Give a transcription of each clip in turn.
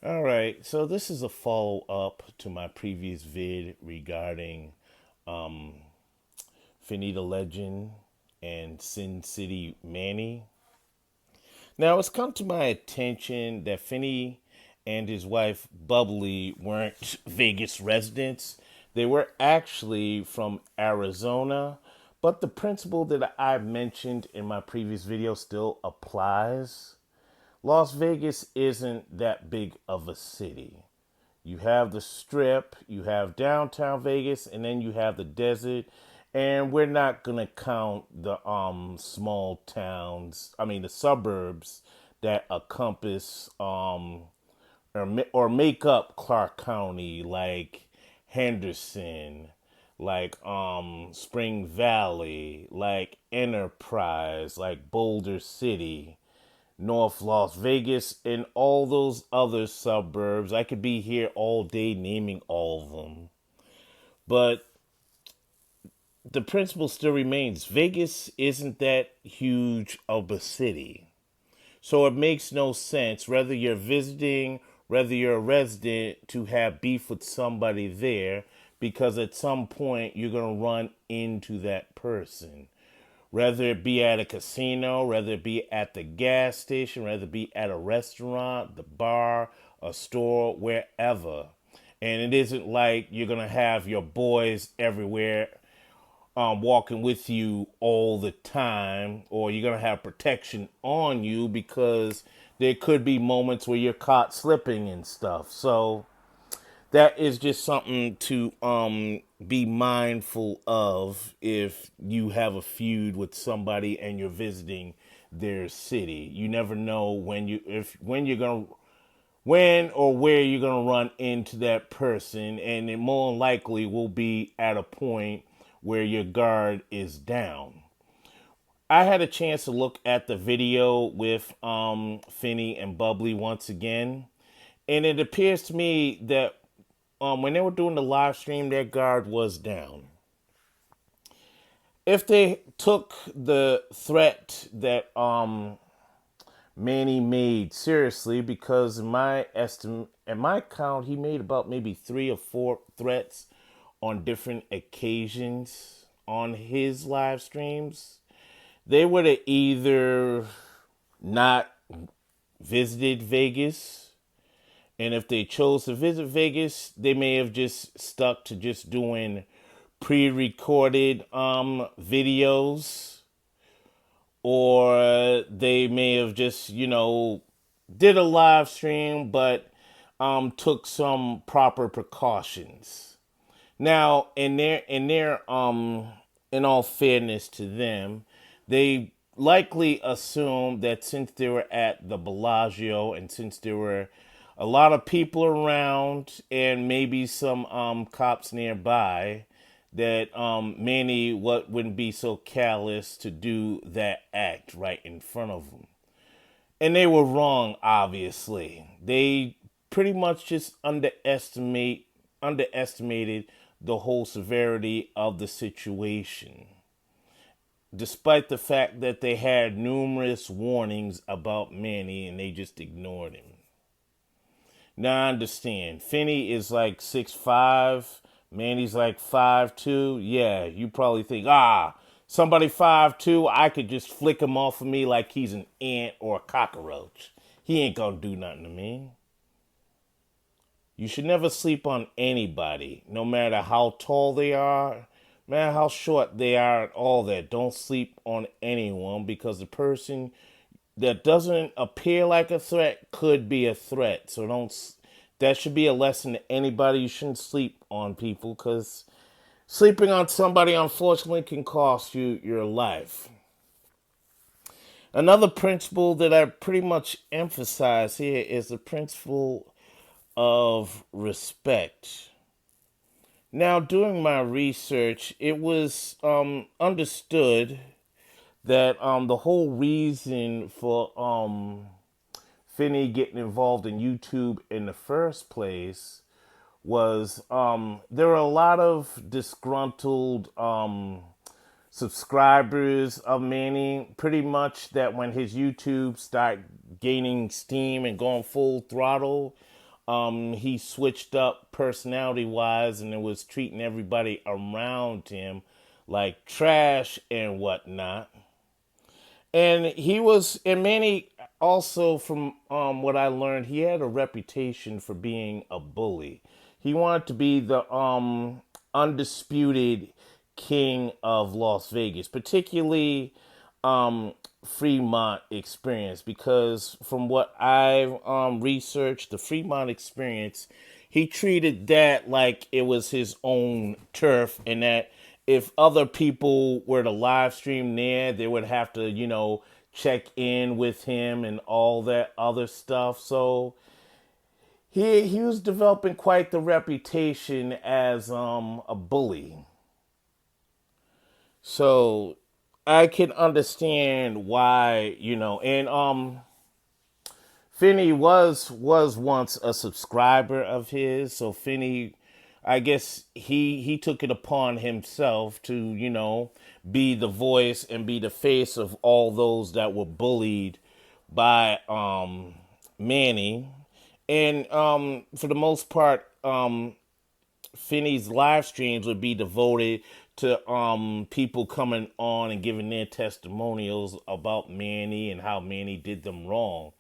All right, so this is a follow up to my previous vid regarding um, Finny the Legend and SinCity Manny. Now, it's come to my attention that Finny and his wife Bubbly weren't Vegas residents. They were actually from Arizona, but the principle that I mentioned in my previous video still applies. Las Vegas isn't that big of a city. You have the strip, you have downtown Vegas, and then you have the desert. And we're not gonna count the small towns, I mean the suburbs that encompass or make up Clark County, like Henderson, like Spring Valley, like Enterprise, like Boulder City, North Las Vegas, and all those other suburbs. I could be here all day naming all of them. But the principle still remains Vegas isn't that huge of a city. So it makes no sense, whether you're visiting, whether you're a resident, to have beef with somebody there because at some point you're going to run into that person. Whether it be at a casino, whether it be at the gas station, whether it be at a restaurant, the bar, a store, wherever. And it isn't like you're going to have your boys everywhere walking with you all the time, or you're going to have protection on you because there could be moments where you're caught slipping and stuff. So that is just something to be mindful of if you have a feud with somebody and you're visiting their city. You never know when you're gonna when or where you're gonna run into that person, and it more likely will be at a point where your guard is down. I had a chance to look at the video with Finny and Bubbly once again, and it appears to me that when they were doing the live stream, their guard was down. If they took the threat that Manny made seriously, because in my estimate, in my count, he made about maybe 3 or 4 threats on different occasions on his live streams, they would have either not visited Vegas, and if they chose to visit Vegas, they may have just stuck to just doing pre-recorded videos, or they may have just did a live stream but took some proper precautions. Now, in all fairness to them, they likely assumed that since they were at the Bellagio and since there were a lot of people around and maybe some cops nearby, that Manny wouldn't be so callous to do that act right in front of them. And they were wrong, obviously. They pretty much just underestimated the whole severity of the situation, despite the fact that they had numerous warnings about Manny and they just ignored him. Now I understand. Finny is like 6'5", Manny's like 5'2". Yeah, you probably think, somebody 5'2", I could just flick him off of me like he's an ant or a cockroach. He ain't gonna do nothing to me. You should never sleep on anybody, no matter how tall they are, no matter how short they are, and all that. Don't sleep on anyone because the person that doesn't appear like a threat could be a threat. So don't. That should be a lesson to anybody. You shouldn't sleep on people because sleeping on somebody, unfortunately, can cost you your life. Another principle that I pretty much emphasize here is the principle of respect. Now, doing my research, it was understood that the whole reason for Finny getting involved in YouTube in the first place was there were a lot of disgruntled subscribers of Manny, pretty much that when his YouTube started gaining steam and going full throttle, he switched up personality wise and it was treating everybody around him like trash and whatnot. And and Manny also, from what I learned, he had a reputation for being a bully. He wanted to be the undisputed king of Las Vegas, particularly Fremont experience, because from what I've researched, the Fremont experience, he treated that like it was his own turf, and that if other people were to live stream there, they would have to, check in with him and all that other stuff. So he was developing quite the reputation as a bully. So I can understand why, and Finny was once a subscriber of his, so Finny, I guess he took it upon himself to, be the voice and be the face of all those that were bullied by Manny. And for the most part, Finny's live streams would be devoted to people coming on and giving their testimonials about Manny and how Manny did them wrong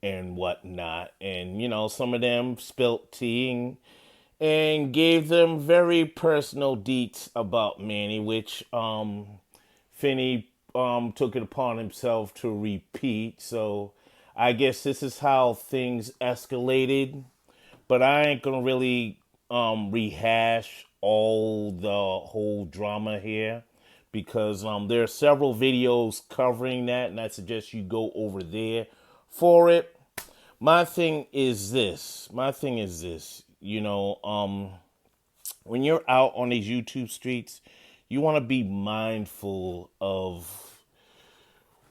and whatnot. And some of them spilt tea and gave them very personal deets about Manny, which Finny took it upon himself to repeat. So I guess this is how things escalated. But I ain't gonna really rehash all the whole drama here, because there are several videos covering that, and I suggest you go over there for it. My thing is this. When you're out on these YouTube streets, you want to be mindful of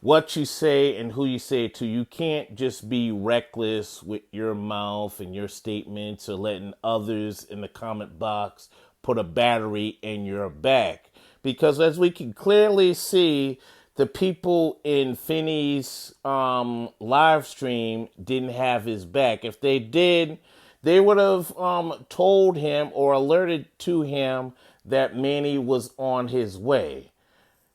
what you say and who you say it to. You can't just be reckless with your mouth and your statements, or letting others in the comment box put a battery in your back. Because as we can clearly see, the people in Finny's live stream didn't have his back. If they did, they would have told him or alerted to him that Manny was on his way.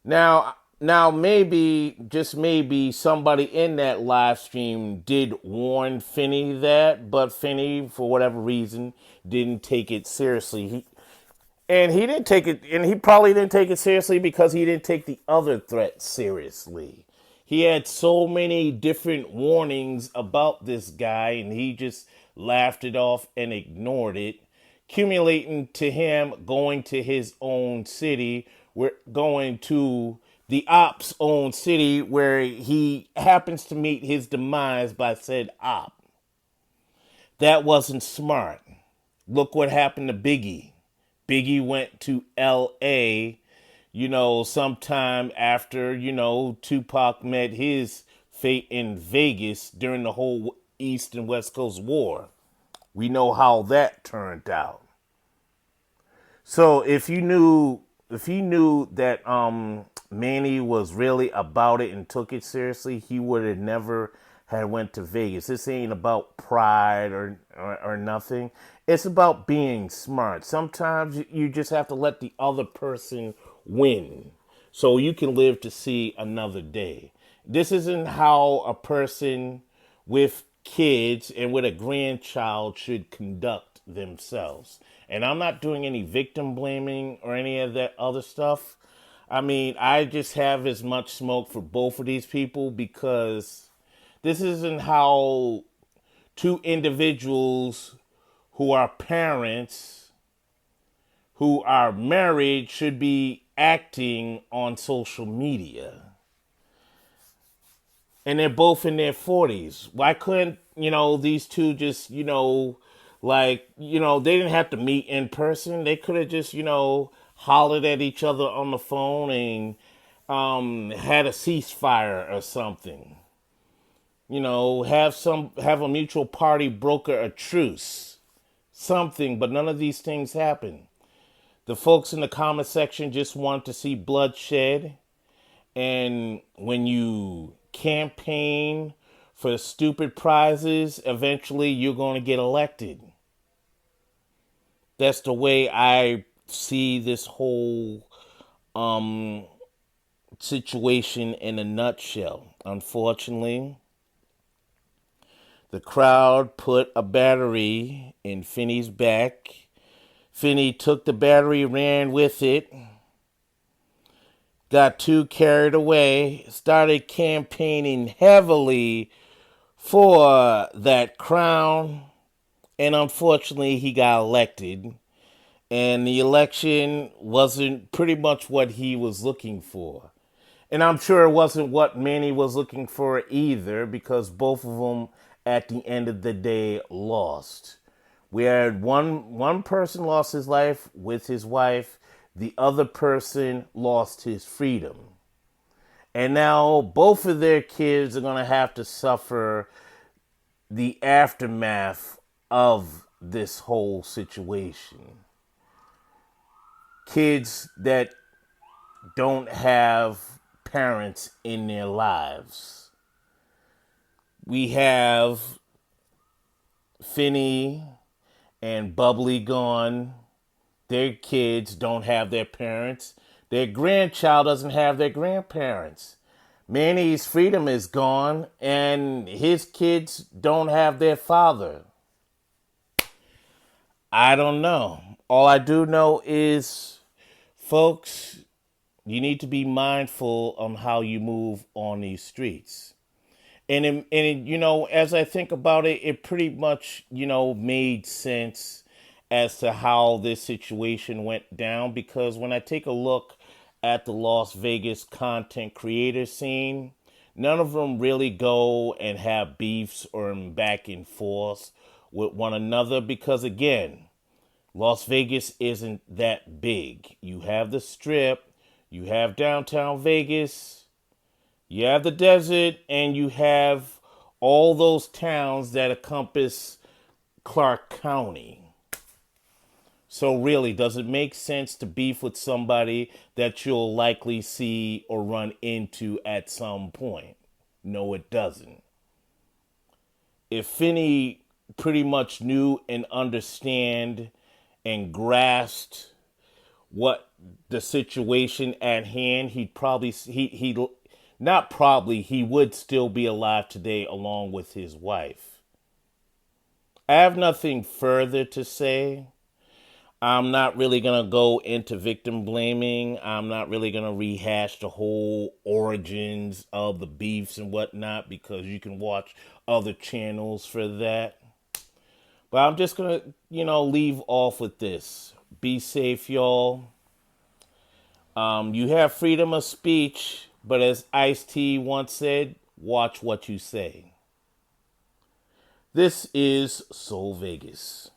Now, maybe, just maybe, somebody in that live stream did warn Finny that, but Finny, for whatever reason, didn't take it seriously. He didn't take it, and he probably didn't take it seriously because he didn't take the other threat seriously. He had so many different warnings about this guy, and he just laughed it off and ignored it, accumulating to him going to his own city, going to the op's own city, where he happens to meet his demise by said op. That wasn't smart. Look what happened to Biggie. Biggie went to L.A., sometime after, Tupac met his fate in Vegas during the whole East and West Coast War. We know how that turned out. So if you knew that Manny was really about it and took it seriously, he would have never had went to Vegas. This ain't about pride or nothing. It's about being smart. Sometimes you just have to let the other person win so you can live to see another day. This isn't how a person with kids and with a grandchild should conduct themselves. And I'm not doing any victim blaming or any of that other stuff. I mean, I just have as much smoke for both of these people, because this isn't how two individuals who are parents, who are married, should be acting on social media. And they're both in their 40s. Why couldn't, these two just, they didn't have to meet in person. They could have just, hollered at each other on the phone and had a ceasefire or something. Have a mutual party broker a truce. Something, but none of these things happen. The folks in the comment section just want to see bloodshed. And when you campaign for stupid prizes, eventually you're going to get elected. That's the way I see this whole situation in a nutshell. Unfortunately, the crowd put a battery in Finny's back. Finny took the battery, ran with it, got too carried away, started campaigning heavily for that crown, and unfortunately, he got elected. And the election wasn't pretty much what he was looking for. And I'm sure it wasn't what Manny was looking for either, because both of them, at the end of the day, lost. We had one person lost his life with his wife, the other person lost his freedom. And now both of their kids are going to have to suffer the aftermath of this whole situation. Kids that don't have parents in their lives. We have Finny and Bubbly gone. Their kids don't have their parents. Their grandchild doesn't have their grandparents. Manny's freedom is gone, and his kids don't have their father. I don't know. All I do know is, folks, you need to be mindful on how you move on these streets. As I think about it, it pretty much, made sense as to how this situation went down, because when I take a look at the Las Vegas content creator scene, none of them really go and have beefs or back and forth with one another, because again, Las Vegas isn't that big. You have the Strip, you have downtown Vegas, you have the desert, and you have all those towns that encompass Clark County. So really, does it make sense to beef with somebody that you'll likely see or run into at some point? No, it doesn't. If Finney pretty much knew and understand and grasped what the situation at hand, he would still be alive today along with his wife. I have nothing further to say. I'm not really going to go into victim blaming. I'm not really going to rehash the whole origins of the beefs and whatnot, because you can watch other channels for that. But I'm just going to, leave off with this. Be safe, y'all. You have freedom of speech, but as Ice-T once said, watch what you say. This is Soul Vegas.